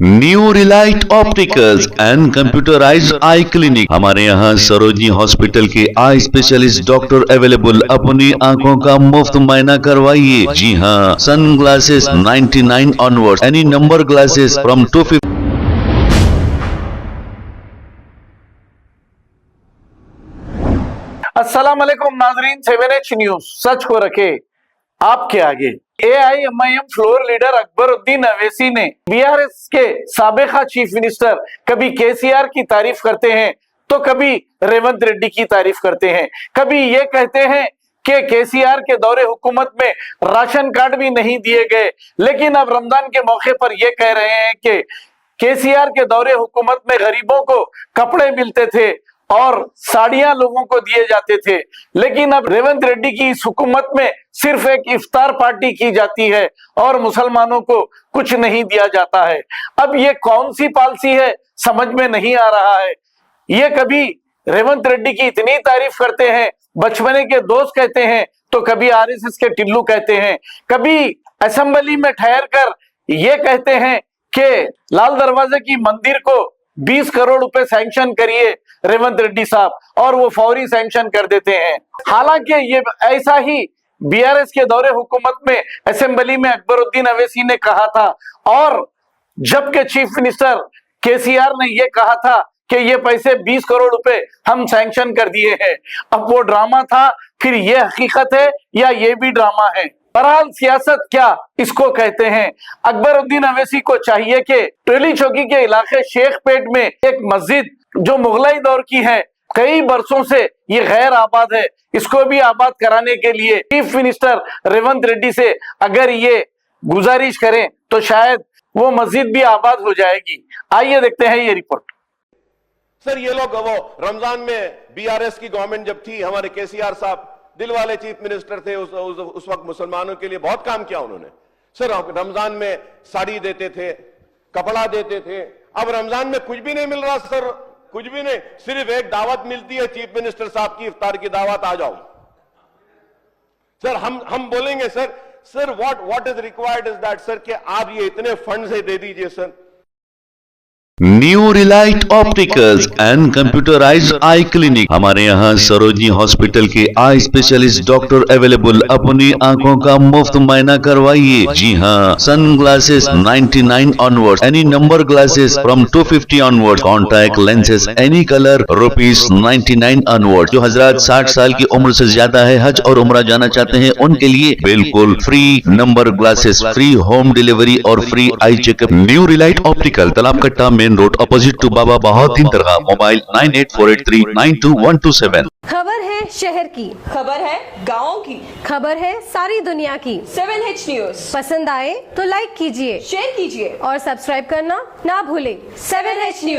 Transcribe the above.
New Relight opticals and computerised I clinic. हमारे यहाँ Sarojini hospital के आई स्पेशलिस्ट डॉक्टर अवेलेबल। अपनी आंखों का मुफ्त मायना करवाइए। जी हाँ, sun glasses 99 onward, any number glasses from 250। अस्सलाम वालेकुम नाजरीन, 7H न्यूज सच को रखे आपके आगे। AIMIM floor leader Akbaruddin Owaisi ने बीआरएस के साबिका चीफ मिनिस्टर कभी केसीआर की तारीफ करते हैं तो कभी रेवंत रेड्डी की तारीफ करते हैं। कभी ये कहते हैं कि केसीआर के दौरे हुकूमत में राशन कार्ड भी नहीं दिए गए, लेकिन अब रमजान के मौके पर यह कह रहे हैं कि केसीआर के दौरे हुकूमत में गरीबों को कपड़े मिलते थे और साड़ियां लोगों को दिए जाते थे, लेकिन अब रेवंत रेड्डी की इस हुकूमत में सिर्फ एक इफ्तार पार्टी की जाती है और मुसलमानों को कुछ नहीं दिया जाता है। अब ये कौन सी पॉलिसी है समझ में नहीं आ रहा है। ये कभी रेवंत रेड्डी की इतनी तारीफ करते हैं, बचपने के दोस्त कहते हैं, तो कभी आरएसएस के टिल्लू कहते हैं, कभी असेंबली में ठहर कर ये कहते हैं कि लाल दरवाजे की मंदिर को 20 करोड़ रुपए सैंक्शन करिए रेवंत रेड्डी साहब, और वो फौरी सैंक्शन कर देते हैं। हालांकि ये ऐसा ही बीआरएस के दौरे हुकूमत में असेंबली में अकबरुद्दीन अवैसी ने कहा था, और जबकि चीफ मिनिस्टर केसीआर ने ये कहा था कि ये पैसे 20 करोड़ रुपए हम सैंक्शन कर दिए हैं। अब वो ड्रामा था, फिर ये हकीकत है या ये भी ड्रामा है? बहरहाल सियासत क्या इसको कहते हैं। अकबरुद्दीन अवैसी को चाहिए कि टोली चौकी के इलाके शेखपेट में एक मस्जिद जो मुगलाई दौर की है, कई बरसों से ये गैर आबाद है, इसको भी आबाद कराने के लिए चीफ मिनिस्टर रेवंत रेड्डी से अगर ये गुजारिश करें तो शायद वो मस्जिद भी आबाद हो जाएगी। आइए देखते हैं ये रिपोर्ट। सर ये लोग वो रमजान में बीआरएस की गवर्नमेंट जब थी, हमारे केसीआर साहब दिल वाले चीफ मिनिस्टर थे, उस वक्त मुसलमानों के लिए बहुत काम किया उन्होंने। सर रमजान में साड़ी देते थे, कपड़ा देते थे। अब रमजान में कुछ भी नहीं मिल रहा सर, कुछ भी नहीं, सिर्फ एक दावत मिलती है चीफ मिनिस्टर साहब की, इफ्तार की दावत, आ जाओ। सर हम बोलेंगे sir what is required is that sir कि आप ये इतने फंड से दे दीजिए sir. New Relight opticals and computerised I clinic. हमारे यहाँ सरोजनी हॉस्पिटल के आई स्पेशलिस्ट डॉक्टर अवेलेबल। अपनी आंखों का मुफ्त मायना करवाइए। जी हाँ, sun glasses 99 onward, any number glasses from 250 onward, contact lenses any colour ₹99 onward. जो हजरात 60 साल की उम्र से ज्यादा है, हज और उम्रा जाना चाहते हैं, उनके लिए बिल्कुल free number glasses, free home delivery और free eye checkup. New relight optical, Talab Katta, main road, opposite to Baba Bahauddin दरगाह। मोबाइल 9848392127। खबर है शहर की, खबर है गाँव की, खबर है सारी दुनिया की। 7H न्यूज पसंद आए तो लाइक कीजिए, शेयर कीजिए और सब्सक्राइब करना ना भूलें। 7H news.